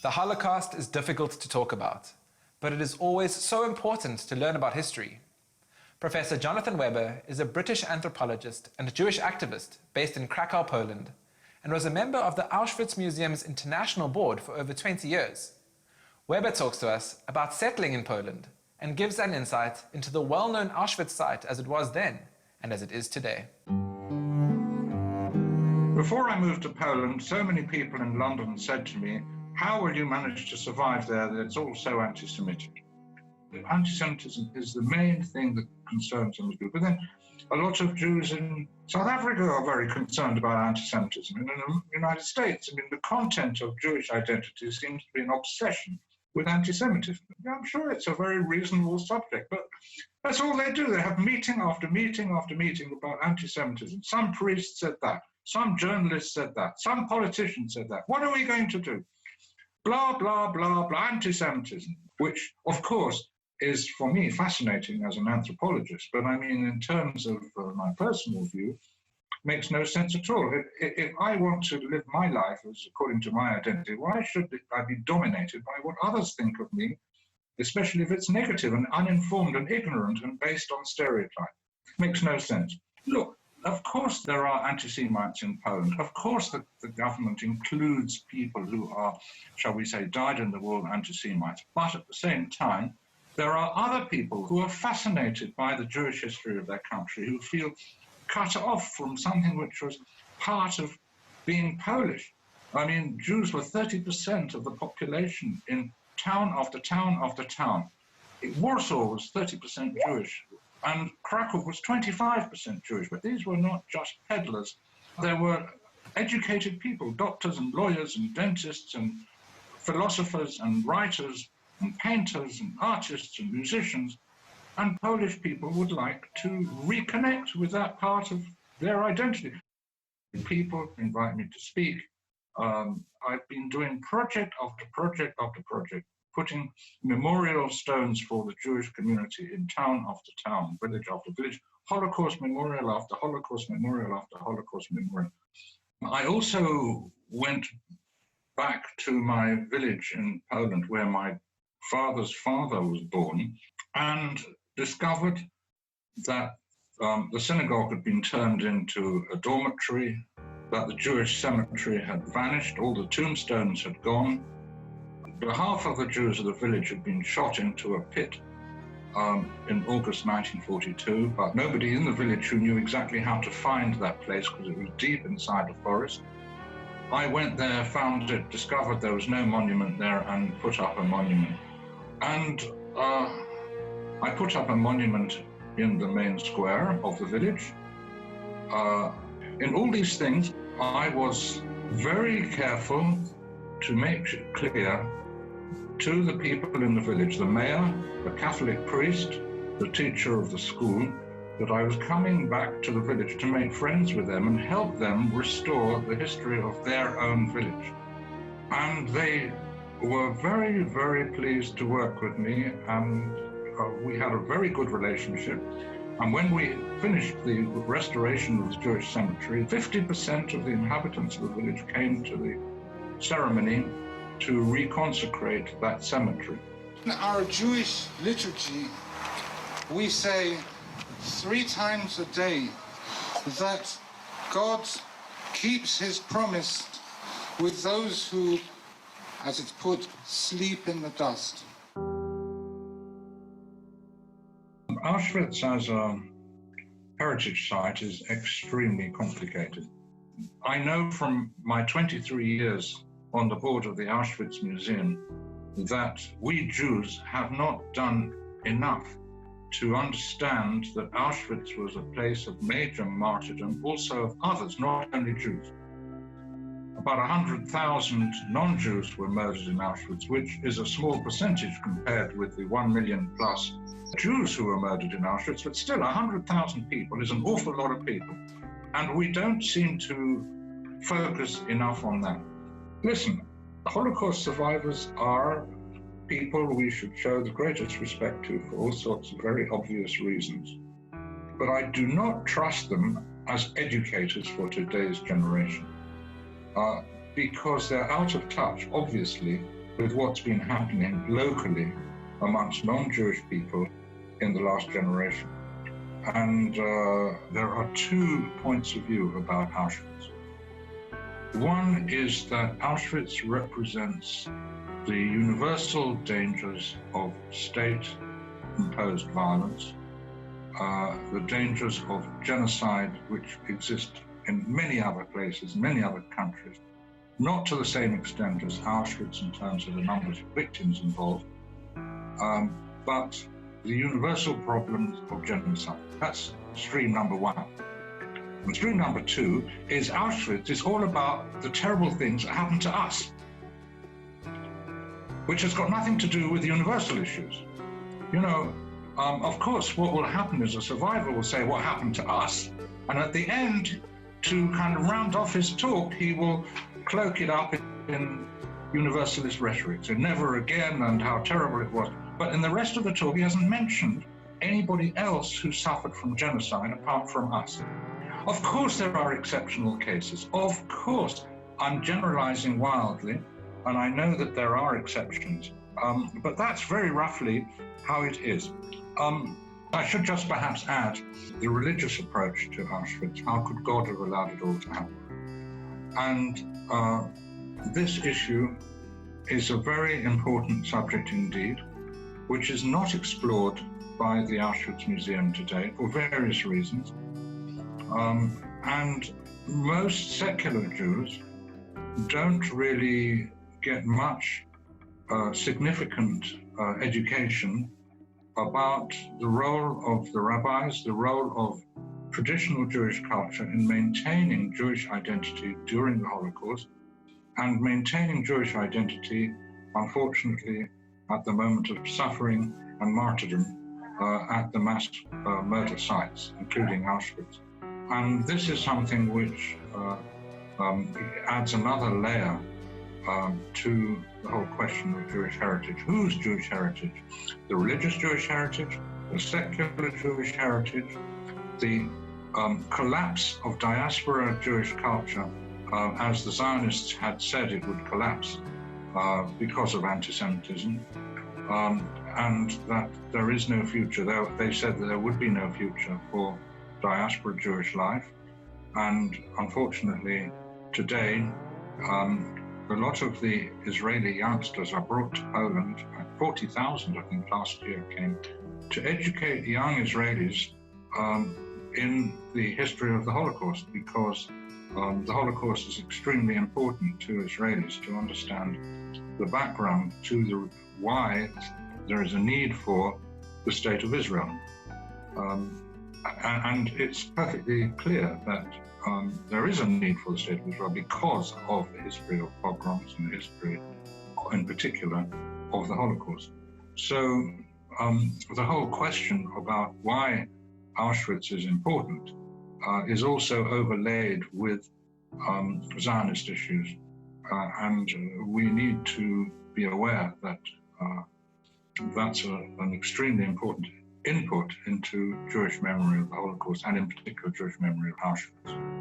The Holocaust is difficult to talk about, but it is always so important to learn about history. Professor Jonathan Webber is a British anthropologist and Jewish activist based in Krakow, Poland, and was a member of the Auschwitz Museum's International Board for over 20 years. Webber talks to us about settling in Poland and gives an insight into the well-known Auschwitz site as it was then and as it is today. Before I moved to Poland, so many people in London said to me, "How will you manage to survive there? It's all so anti-Semitic." Anti-Semitism is the main thing that concerns them. But then a lot of Jews in South Africa are very concerned about anti-Semitism. And in the United States, the content of Jewish identity seems to be an obsession with anti-Semitism. I'm sure it's a very reasonable subject, but that's all they do. They have meeting after meeting after meeting about anti-Semitism. Some priest said that. Some journalist said that. Some politician said that. What are we going to do? Blah, blah, blah, blah, anti-Semitism, which, of course, is, for me, fascinating as an anthropologist. But in terms of my personal view, makes no sense at all. If I want to live my life as according to my identity, why should I be dominated by what others think of me, especially if it's negative and uninformed and ignorant and based on stereotype? Makes no sense. Look, of course there are anti-Semites in Poland. Of course the government includes people who are, shall we say, dyed-in-the-wool anti-Semites. But at the same time, there are other people who are fascinated by the Jewish history of their country, who feel cut off from something which was part of being Polish. Jews were 30% of the population in town after town after town. Warsaw was 30% Jewish, and Krakow was 25% Jewish. But these were not just peddlers. There were educated people, doctors and lawyers and dentists and philosophers and writers and painters and artists and musicians. And Polish people would like to reconnect with that part of their identity. People invite me to speak. I've been doing project after project after project, putting memorial stones for the Jewish community in town after town, village after village, Holocaust memorial after Holocaust memorial after Holocaust memorial. I also went back to my village in Poland where my father's father was born and discovered that the synagogue had been turned into a dormitory, that the Jewish cemetery had vanished, all the tombstones had gone. Half of the Jews of the village had been shot into a pit in August 1942, but nobody in the village who knew exactly how to find that place because it was deep inside the forest. I went there, found it, discovered there was no monument there and put up a monument. And I put up a monument in the main square of the village. In all these things, I was very careful to make clear to the people in the village, the mayor, the Catholic priest, the teacher of the school, that I was coming back to the village to make friends with them and help them restore the history of their own village. And they were very, very pleased to work with me, and we had a very good relationship. And when we finished the restoration of the Jewish cemetery, 50% of the inhabitants of the village came to the ceremony to reconsecrate that cemetery. In our Jewish liturgy, we say 3 times a day that God keeps his promise with those who, as it's put, sleep in the dust. Auschwitz as a heritage site is extremely complicated. I know from my 23 years on the board of the Auschwitz Museum that we Jews have not done enough to understand that Auschwitz was a place of major martyrdom, also of others, not only Jews. About 100,000 non-Jews were murdered in Auschwitz, which is a small percentage compared with the 1 million plus Jews who were murdered in Auschwitz, but still 100,000 people is an awful lot of people. And we don't seem to focus enough on that. Listen, Holocaust survivors are people we should show the greatest respect to for all sorts of very obvious reasons. But I do not trust them as educators for today's generation. Because they're out of touch, obviously, with what's been happening locally amongst non-Jewish people in the last generation. And there are 2 points of view about Auschwitz. One is that Auschwitz represents the universal dangers of state-imposed violence, the dangers of genocide which exist in many other places, many other countries, not to the same extent as Auschwitz in terms of the numbers of victims involved, but the universal problems of genocide. That's stream number 1. And stream number 2 is Auschwitz is all about the terrible things that happen to us, which has got nothing to do with the universal issues. You know, of course, what will happen is a survivor will say what happened to us, and at the end, to kind of round off his talk, he will cloak it up in universalist rhetoric, so never again and how terrible it was. But in the rest of the talk, he hasn't mentioned anybody else who suffered from genocide apart from us. Of course, there are exceptional cases. Of course, I'm generalizing wildly, and I know that there are exceptions, but that's very roughly how it is. I should just perhaps add the religious approach to Auschwitz. How could God have allowed it all to happen? And this issue is a very important subject indeed, which is not explored by the Auschwitz Museum today for various reasons. And most secular Jews don't really get much significant education about the role of the rabbis, the role of traditional Jewish culture in maintaining Jewish identity during the Holocaust and maintaining Jewish identity, unfortunately, at the moment of suffering and martyrdom at the mass murder sites, including Auschwitz. And this is something which adds another layer to the whole question of Jewish heritage. Whose Jewish heritage? The religious Jewish heritage, the secular Jewish heritage, the collapse of diaspora Jewish culture, as the Zionists had said it would collapse because of anti-Semitism, and that there is no future. They said that there would be no future for diaspora Jewish life. And unfortunately, today, a lot of the Israeli youngsters are brought to Poland. 40,000, I think, last year came to educate young Israelis in the history of the Holocaust, because the Holocaust is extremely important to Israelis to understand the background to why there is a need for the State of Israel. And it's perfectly clear that there is a need for the State of Israel because of the history of pogroms and the history, in particular, of the Holocaust. So the whole question about why Auschwitz is important is also overlaid with Zionist issues. And we need to be aware that that's an extremely important input into Jewish memory of the Holocaust, and in particular Jewish memory of Auschwitz.